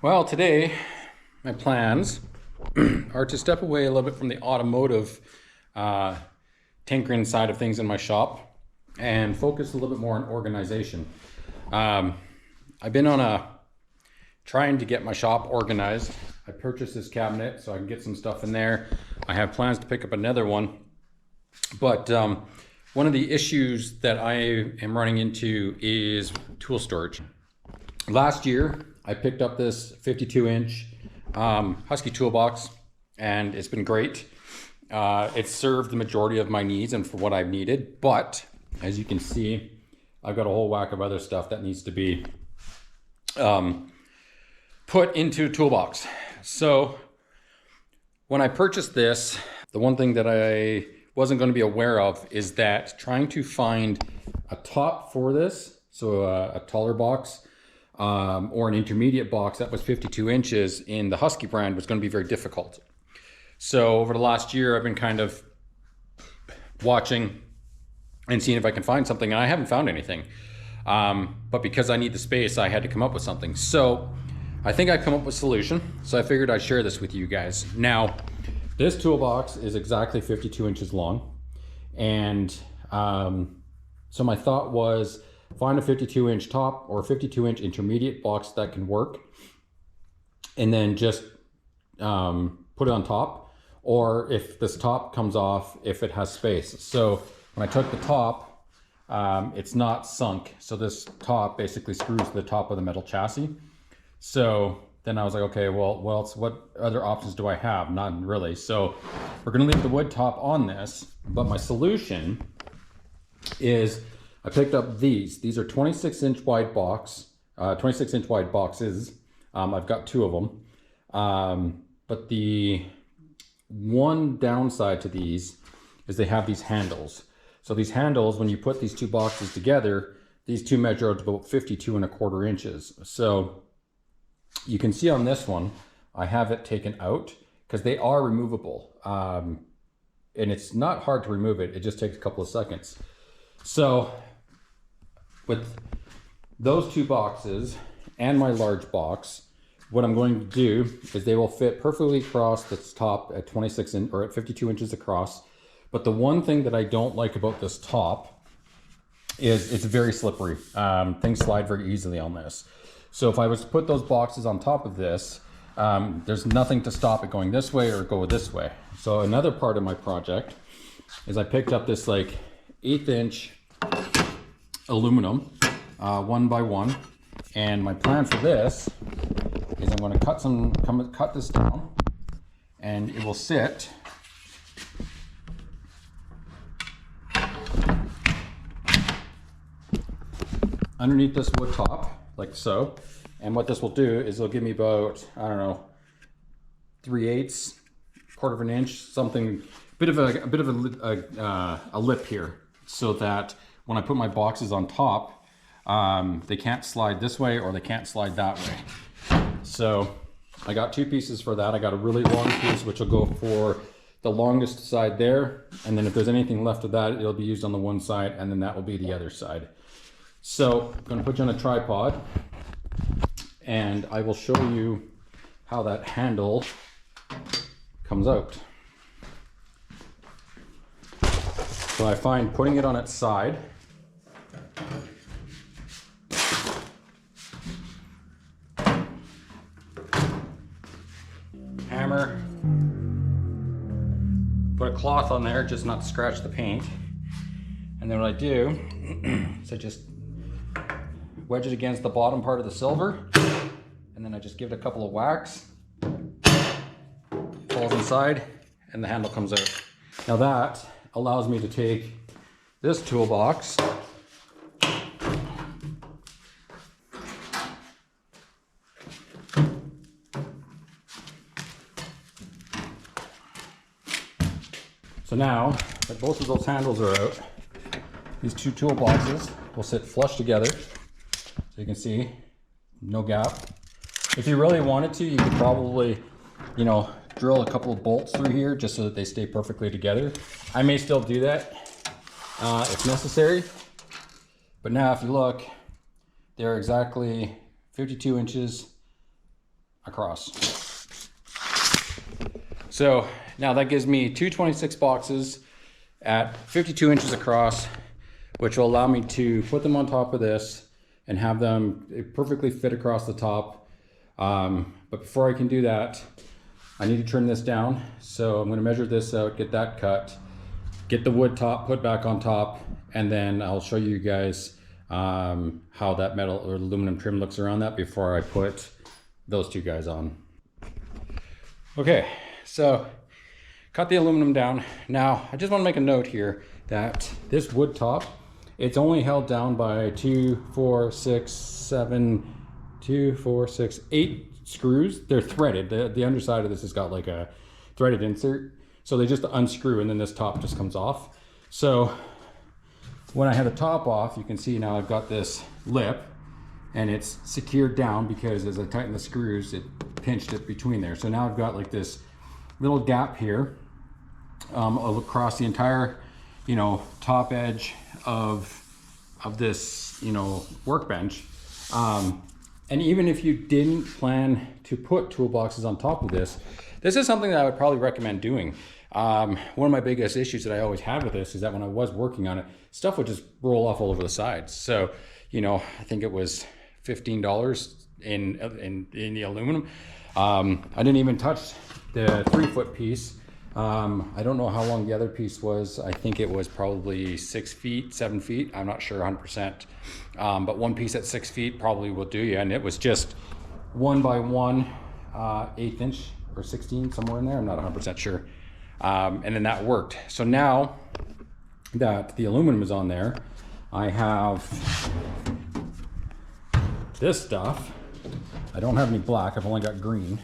Well, today my plans are to step away a little bit from the automotive tinkering side of things in my shop and focus a little bit more on organization. I've been on trying to get my shop organized. I purchased this cabinet so I can get some stuff in there. I have plans to pick up another one, but one of the issues that I am running into is tool storage. Last year, I picked up this 52-inch Husky Toolbox, and it's been great. It's served the majority of my needs and for what I've needed, but as you can see, I've got a whole whack of other stuff that needs to be put into a Toolbox. So when I purchased this, the one thing that I wasn't going to be aware of is that trying to find a top for this, so a taller box, or an intermediate box that was 52 inches in the Husky brand was going to be very difficult. So over the last year, I've been kind of watching and seeing if I can find something, and I haven't found anything. But because I need the space, I had to come up with something. So I think I've come up with a solution. So I figured I'd share this with you guys. Now, this toolbox is exactly 52 inches long. And so my thought was, find a 52-inch top or a 52-inch intermediate box that can work, and then just put it on top. Or if this top comes off, if it has space. So when I took the top, it's not sunk. So this top basically screws to the top of the metal chassis. So then I was like, okay, well, what other options do I have? Not really. So we're gonna leave the wood top on this, but my solution is I picked up these. These are 26-inch wide box, 26-inch wide boxes. I've got two of them. But the one downside to these is they have these handles. So these handles, when you put these two boxes together, these two measure out to about 52¼ inches. So you can see on this one, I have it taken out because they are removable. And it's not hard to remove it. It just takes a couple of seconds. So with those two boxes and my large box, what I'm going to do is they will fit perfectly across this top at 26 in, or at 52 inches across. But the one thing that I don't like about this top is it's very slippery. Things slide very easily on this. So if I was to put those boxes on top of this, there's nothing to stop it going this way or go this way. So another part of my project is I picked up this like 1/8 inch aluminum, 1x1, and my plan for this is I'm going to cut this down, and it will sit underneath this wood top, like so. And what this will do is it'll give me about, I don't know, 3/8, 1/4 inch, something, a bit of a lip here, so that when I put my boxes on top, they can't slide this way or they can't slide that way. So I got two pieces for that. I got a really long piece, which will go for the longest side there. And then if there's anything left of that, it'll be used on the one side, and then that will be the other side. So I'm going to put you on a tripod, and I will show you how that handle comes out. So I find putting it on its side, hammer, put a cloth on there just not to scratch the paint, and then what I do is I just wedge it against the bottom part of the silver, and then I just give it a couple of whacks, falls inside, and the handle comes out. Now that allows me to take this toolbox so now that both of those handles are out, these two toolboxes will sit flush together. So you can see, no gap. If you really wanted to, you could probably, drill a couple of bolts through here just so that they stay perfectly together. I may still do that if necessary. But now if you look, they're exactly 52 inches across. So now that gives me two 26 boxes at 52 inches across, which will allow me to put them on top of this and have them perfectly fit across the top. But before I can do that, I need to trim this down. So I'm going to measure this out, get that cut, get the wood top put back on top, and then I'll show you guys how that metal or aluminum trim looks around that before I put those two guys on. Okay, so cut the aluminum down. Now, I just want to make a note here that this wood top, it's only held down by 2, 4, 6, 7, 2, 4, 6, 8 screws. They're threaded. The underside of this has got like a threaded insert. So they just unscrew and then this top just comes off. So when I have the top off, you can see now I've got this lip and it's secured down because as I tighten the screws, it pinched it between there. So now I've got like this little gap here across the entire, top edge of this, workbench. And even if you didn't plan to put toolboxes on top of this, this is something that I would probably recommend doing. One of my biggest issues that I always had with this is that when I was working on it, stuff would just roll off all over the sides. So, I think it was $15 in the aluminum. I didn't even touch the 3-foot piece. I don't know how long the other piece was. I think it was probably 6 feet, 7 feet. I'm not sure 100%. But one piece at 6 feet probably will do you. And it was just 1 by 1, 1/8 inch or 16, somewhere in there. I'm not 100% sure. And then that worked. So now that the aluminum is on there, I have this stuff. I don't have any black. I've only got green.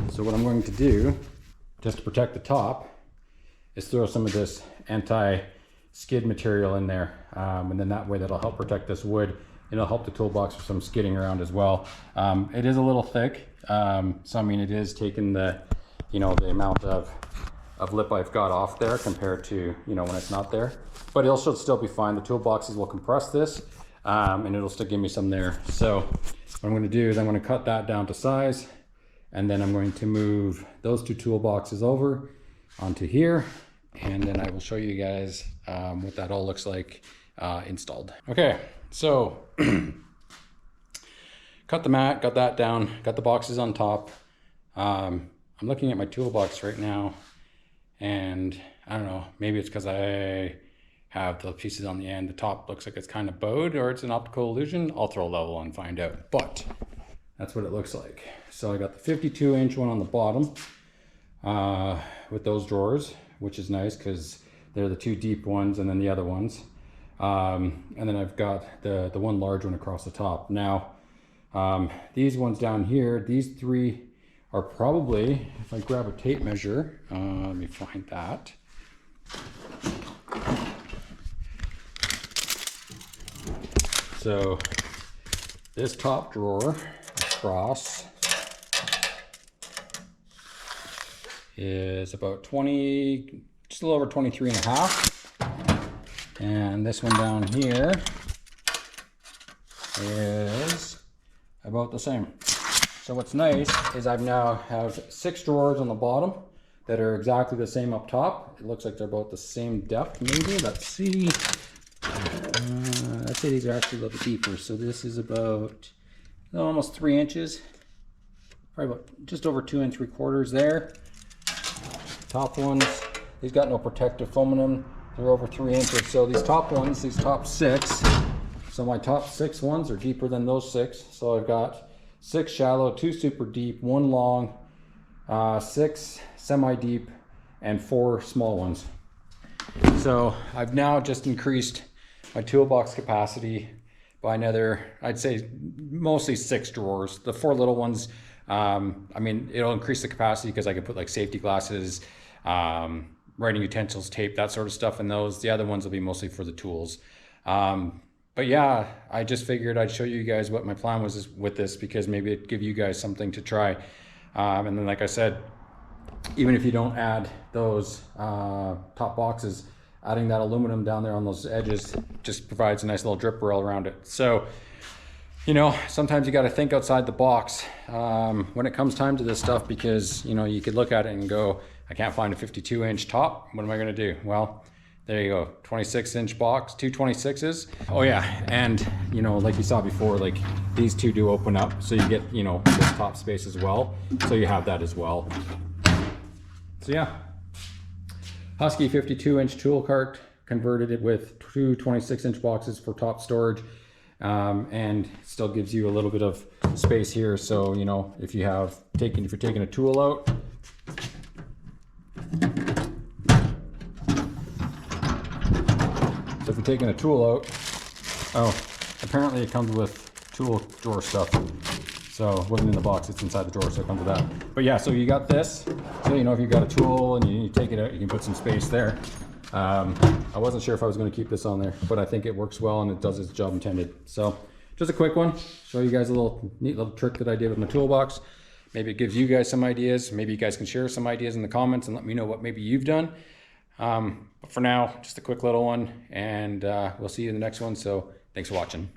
So what I'm going to do, just to protect the top, is throw some of this anti-skid material in there. And then that way that'll help protect this wood and it'll help the toolbox from skidding around as well. It is a little thick. So I mean, it is taking the, the amount of lip I've got off there compared to, when it's not there. But it should still be fine. The toolboxes will compress this and it'll still give me some there. So what I'm going to do is I'm going to cut that down to size. And then I'm going to move those two toolboxes over onto here. And then I will show you guys what that all looks like installed. Okay, so cut the mat, got that down, got the boxes on top. I'm looking at my toolbox right now and I don't know, maybe it's because I have the pieces on the end. The top looks like it's kind of bowed or it's an optical illusion. I'll throw a level and find out, but that's what it looks like. So I got the 52-inch one on the bottom with those drawers, which is nice because they're the two deep ones and then the other ones. And then I've got the one large one across the top. Now, these ones down here, these three are probably, if I grab a tape measure, let me find that. So this top drawer across is about 20, just a little over 23 and a half. And this one down here is about the same. So what's nice is I've now have 6 drawers on the bottom that are exactly the same up top. It looks like they're about the same depth maybe. Let's see. I'd say these are actually a little bit deeper. So this is about almost 3 inches. Probably about just over 2 3/4 there. Top ones, these got no protective foam in them. They're over 3 inches. So these top ones, these top 6. So my top 6 ones are deeper than those 6. So I've got 6 shallow, 2 super deep, 1 long, 6 semi-deep, and 4 small ones. So I've now just increased my toolbox capacity by another, I'd say mostly 6 drawers. The 4 little ones, I mean, it'll increase the capacity because I can put like safety glasses, writing utensils, tape, that sort of stuff in those. The other ones will be mostly for the tools. But yeah, I just figured I'd show you guys what my plan was with this because maybe it'd give you guys something to try. And then like I said, even if you don't add those top boxes, adding that aluminum down there on those edges just provides a nice little drip rail around it. So You know, sometimes you got to think outside the box when it comes time to this stuff, because, you know, you could look at it and go, I can't find a 52-inch top. What am I going to do? Well, there you go. 26-inch box, two 26s. Oh yeah, and you know, like you saw before, like these two do open up, so you get, you know, this top space as well. So you have that as well. So yeah, Husky 52-inch tool cart, converted it with two 26-inch boxes for top storage. And still gives you a little bit of space here. So, you know, if you're taking a tool out, oh, apparently it comes with tool drawer stuff. So it wasn't in the box, it's inside the drawer, so it comes with that. But yeah, so you got this. So, you know, if you've got a tool and you take it out, you can put some space there. I wasn't sure if I was going to keep this on there, but I think it works well and it does its job intended. So just a quick one, show you guys a neat little trick that I did with my toolbox. Maybe it gives you guys some ideas. Maybe you guys can share some ideas in the comments and let me know what maybe you've done. But for now, just a quick little one, and we'll see you in the next one. So thanks for watching.